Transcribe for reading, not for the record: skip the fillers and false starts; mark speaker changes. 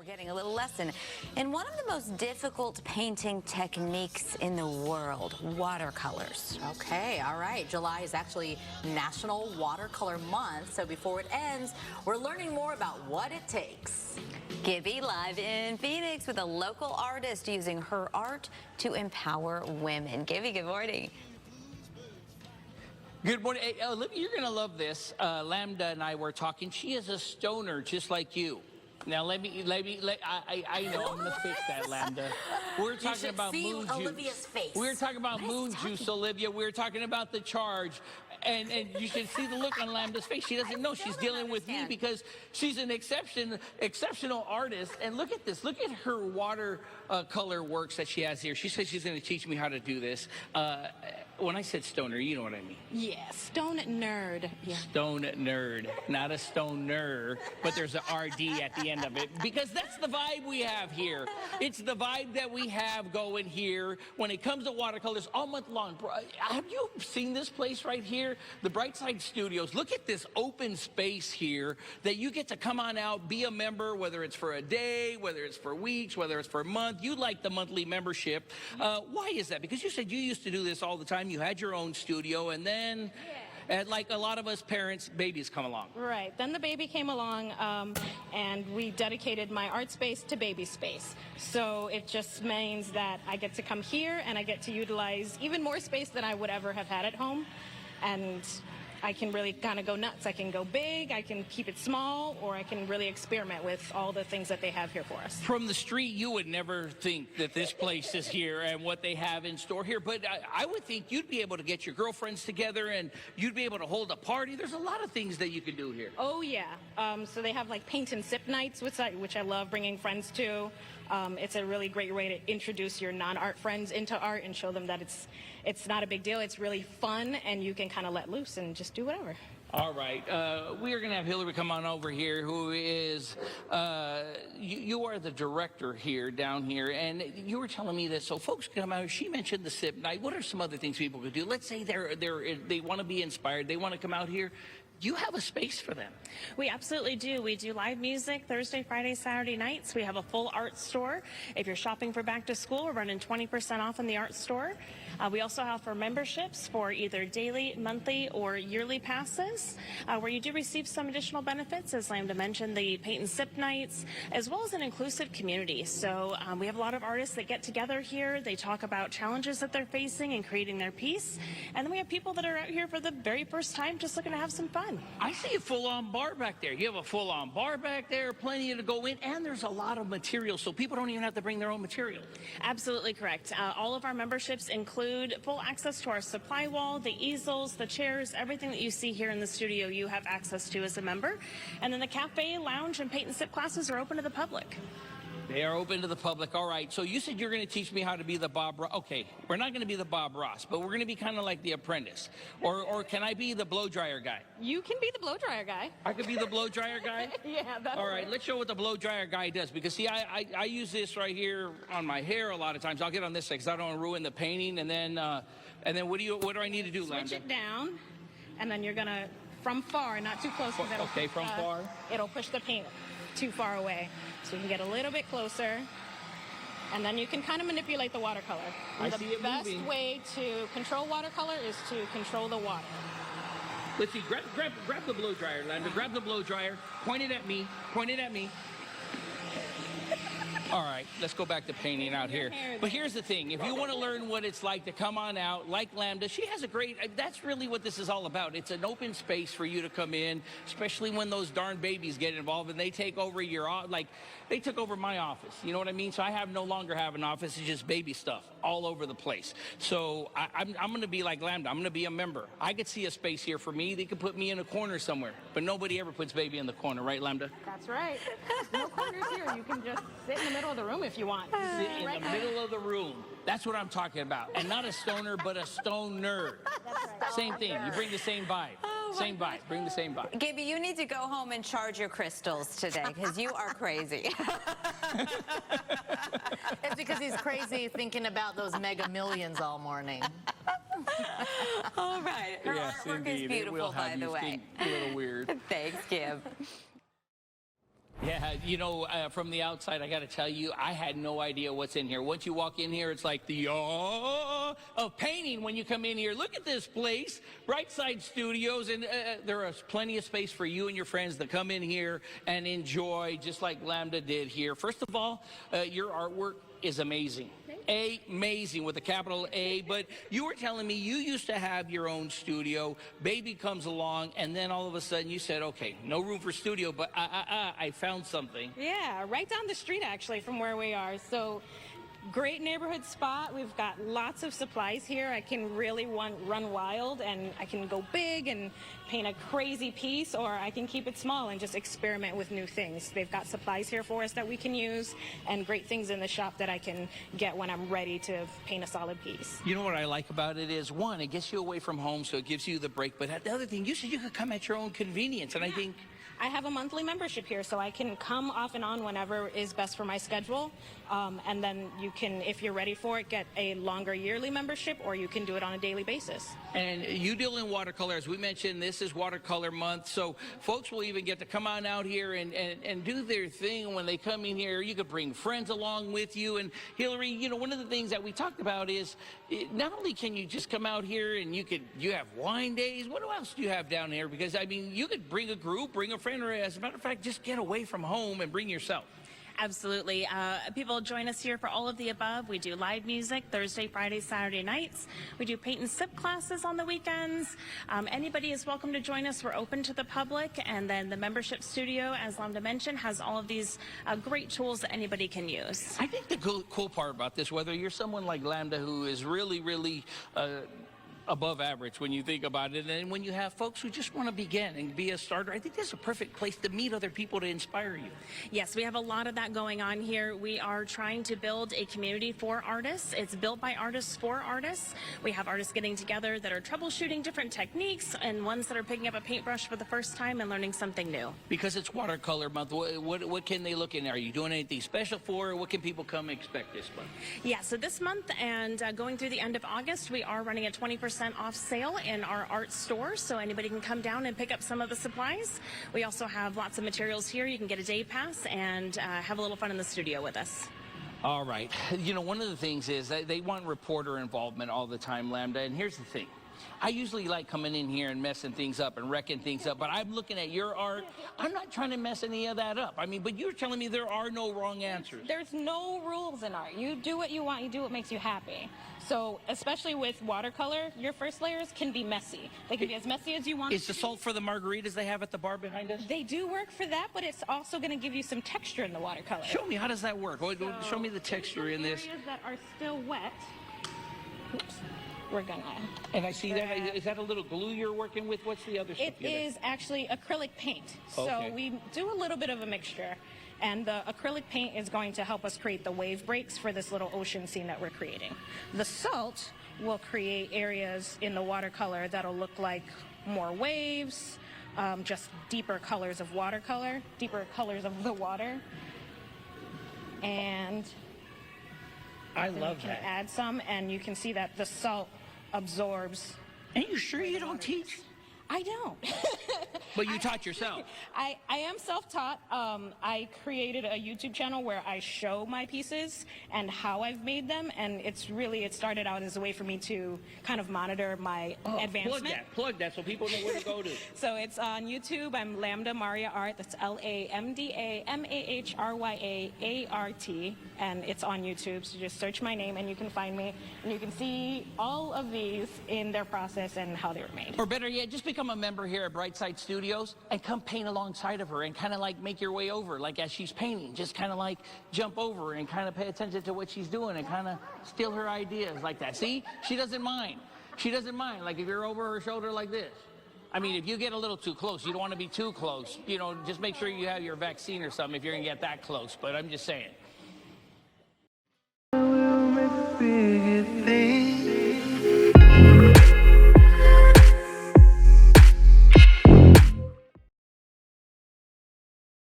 Speaker 1: getting a little lesson in one of the most difficult painting techniques in the world, watercolors.
Speaker 2: Okay, all right. July is actually National Watercolor Month, so before it ends, we're learning more about what it takes.
Speaker 1: Gibby live in Phoenix with a local artist using her art to empower women. Gibby, good morning.
Speaker 3: Good morning. Hey, Olivia, you're going to love this. Lamda and I were talking. She is a stoner just like you. Now, I know I'm going to fix that, Lambda. We're talking about moon juice.
Speaker 2: Olivia's face.
Speaker 3: We're talking about moon juice, Olivia. We're talking about the charge. And you should see the look on Lambda's face. She doesn't know she's dealing with me because she's an exceptional artist. And look at this. Look at her watercolor works that she has here. She says she's going to teach me how to do this. When I said stoner, you know what I mean.
Speaker 4: Yeah, stone nerd. Yeah.
Speaker 3: Stone nerd, not a stoner, but there's an RD at the end of it because that's the vibe we have here. It's the vibe that we have going here when it comes to watercolors all month long. Have you seen this place right here? The Brightside Studios. Look at this open space here that you get to come on out, be a member, whether it's for a day, whether it's for weeks, whether it's for a month. You like the monthly membership. Why is that? Because you said you used to do this all the time. You had your own studio, and then, like a lot of us parents, babies come along.
Speaker 4: Right. Then the baby came along, and we dedicated my art space to baby space. So it just means that I get to come here, and I get to utilize even more space than I would ever have had at home. And I can really kind of go nuts. I can go big, I can keep it small, or I can really experiment with all the things that they have here for us.
Speaker 3: From the street, you would never think that this place is here and what they have in store here, but I would think you'd be able to get your girlfriends together and you'd be able to hold a party. There's a lot of things that you can do here.
Speaker 4: Oh, yeah. So they have like paint and sip nights, which I love bringing friends to. It's a really great way to introduce your non-art friends into art and show them that it's not a big deal. It's really fun, and you can kind of let loose and just do whatever.
Speaker 3: All right. We are going to have Hillary come on over here, who is, you are the director here, down here, and you were telling me that, so folks come out, she mentioned the sip night. What are some other things people could do? Let's say they want to be inspired, they want to come out here. You have a space for them.
Speaker 5: We absolutely do. We do live music Thursday, Friday, Saturday nights. We have a full art store. If you're shopping for back to school, we're running 20% off in the art store. We also offer memberships for either daily, monthly, or yearly passes, where you do receive some additional benefits, as Lamda mentioned, the paint and sip nights, as well as an inclusive community. So we have a lot of artists that get together here. They talk about challenges that they're facing and creating their piece. And then we have people that are out here for the very first time just looking to have some fun.
Speaker 3: I see a full-on bar back there. You have a full-on bar back there, plenty to go in, and there's a lot of material, so people don't even have to bring their own material.
Speaker 5: Absolutely correct. All of our memberships include full access to our supply wall, the easels, the chairs, everything that you see here in the studio you have access to as a member. And then the cafe, lounge, and paint and sip classes are open to the public.
Speaker 3: They are open to the public. All right. So you said you're going to teach me how to be the Bob Ross. Okay, we're not going to be the Bob Ross, but we're going to be kind of like the apprentice. Or can I be the blow dryer guy?
Speaker 4: You can be the blow dryer guy.
Speaker 3: I could be the blow dryer guy?
Speaker 4: Yeah, that's
Speaker 3: all right. Let's show what the blow dryer guy does. Because, see, I use this right here on my hair a lot of times. I'll get on this side because I don't want to ruin the painting. And then what do I need to do, Lambda?
Speaker 4: Switch it down, and then you're going to, from far, not too close.
Speaker 3: Okay, from far.
Speaker 4: It'll push the paint too far away. So you can get a little bit closer, and then you can kind of manipulate the watercolor. And the best way to control watercolor is to control the water.
Speaker 3: Let's see, grab the blow dryer, Lambda. Grab the blow dryer. Point it at me. Point it at me. All right, let's go back to painting out here. But here's the thing. If you want to learn what it's like to come on out, like Lamda, she has a great, that's really what this is all about. It's an open space for you to come in, especially when those darn babies get involved and they take over they took over my office. You know what I mean? So I no longer have an office. It's just baby stuff all over the place. So I'm going to be like Lamda. I'm going to be a member. I could see a space here for me. They could put me in a corner somewhere. But nobody ever puts baby in the corner, right, Lambda?
Speaker 4: That's right. No corners here. You can just sit in the middle of the room if you want.
Speaker 3: Sit in the middle of the room. That's what I'm talking about. And not a stoner, but a stone nerd.
Speaker 4: Right.
Speaker 3: Same thing. You bring the same vibe. Same vibe. Bring the same vibe.
Speaker 1: Gibby, you need to go home and charge your crystals today because you are crazy.
Speaker 2: It's because he's crazy thinking about those Mega Millions all morning.
Speaker 1: All right. Her artwork is beautiful, by the way.
Speaker 3: A little weird.
Speaker 1: Thanks, Gib.
Speaker 3: Yeah, you know, from the outside, I got to tell you, I had no idea what's in here. Once you walk in here, it's like the awe of painting when you come in here. Look at this place, Brightside Studios, and there is plenty of space for you and your friends to come in here and enjoy, just like Lamda did here. First of all, your artwork is amazing. Amazing with a capital A. But you were telling me you used to have your own studio. Baby comes along, and then all of a sudden you said, okay, no room for studio, but I found something.
Speaker 4: Yeah, right down the street actually from where we are. So great neighborhood spot. We've got lots of supplies here. I can really run wild, and I can go big and paint a crazy piece, or I can keep it small and just experiment with new things. They've got supplies here for us that we can use, and great things in the shop that I can get when I'm ready to paint a solid piece.
Speaker 3: You know what I like about it is, one, it gets you away from home, so it gives you the break. But the other thing, you said you could come at your own convenience, and I think
Speaker 4: I have a monthly membership here, so I can come off and on whenever is best for my schedule. And then you can, if you're ready for it, get a longer yearly membership, or you can do it on a daily basis.
Speaker 3: And you deal in watercolor. As we mentioned, this is Watercolor Month, so folks will even get to come on out here and do their thing. When they come in here, you could bring friends along with you. And Hillary, you know, one of the things that we talked about is not only can you just come out here and you have wine days. What else do you have down here? Because, I mean, you could bring a group, bring a friend, or as a matter of fact, just get away from home and bring yourself.
Speaker 5: Absolutely. People join us here for all of the above. We do live music Thursday, Friday, Saturday nights. We do paint and sip classes on the weekends. Anybody is welcome to join us. We're open to the public. And then the membership studio, as Lamda mentioned, has all of these great tools that anybody can use.
Speaker 3: I think the cool part about this, whether you're someone like Lamda who is really above average when you think about it, and when you have folks who just want to begin and be a starter, I think that's a perfect place to meet other people to inspire you.
Speaker 5: Yes, we have a lot of that going on here. We are trying to build a community for artists. It's built by artists for artists. We have artists getting together that are troubleshooting different techniques, and ones that are picking up a paintbrush for the first time and learning something new.
Speaker 3: Because it's Watercolor Month, what can they look in? Are you doing anything special for, or what can people come expect this month?
Speaker 5: Yeah, so this month and going through the end of August, we are running a 20% off sale in our art store, so anybody can come down and pick up some of the supplies. We also have lots of materials here. You can get a day pass and have a little fun in the studio with us.
Speaker 3: All right. You know, one of the things is that they want reporter involvement all the time, Lamda, and here's the thing. I usually like coming in here and messing things up and wrecking things up, but I'm looking at your art. I'm not trying to mess any of that up. I mean, but you're telling me there are no wrong answers.
Speaker 4: There's no rules in art. You do what you want. You do what makes you happy. So, especially with watercolor, your first layers can be messy. They can be as messy as you want.
Speaker 3: Is the salt for the margaritas they have at the bar behind us?
Speaker 4: They do work for that, but it's also going to give you some texture in the watercolor.
Speaker 3: Show me, how does that work? Show me the texture in this.
Speaker 4: Areas that are still wet. Oops. We're gonna.
Speaker 3: And I see that. Is that a little glue you're working with? What's the other stuff?
Speaker 4: It is actually acrylic paint. So we do a little bit of a mixture. And the acrylic paint is going to help us create the wave breaks for this little ocean scene that we're creating. The salt will create areas in the watercolor that'll look like more waves, just deeper colors of watercolor, deeper colors of the water. And
Speaker 3: I love
Speaker 4: you
Speaker 3: that.
Speaker 4: can add some, and you can see that the salt absorbs.
Speaker 3: Are you sure you don't teach?
Speaker 4: I don't.
Speaker 3: But you taught yourself.
Speaker 4: I am self-taught. I created a YouTube channel where I show my pieces and how I've made them, and it started out as a way for me to kind of monitor my advancement.
Speaker 3: Plug that so people know where to go to.
Speaker 4: So it's on YouTube. I'm Lamda Mahrya Art. That's LamdaMahryaArt, and it's on YouTube. So just search my name and you can find me, and you can see all of these in their process and how they were made.
Speaker 3: Or better yet, just become a member here at Brightside Studios and come paint alongside of her and kind of like make your way over, like as she's painting, just kind of like jump over and kind of pay attention to what she's doing and kind of steal her ideas like that. See, she doesn't mind. She doesn't mind, like if you're over her shoulder like this. I mean, if you get a little too close, you don't want to be too close. You know, just make sure you have your vaccine or something if you're going to get that close, but I'm just saying.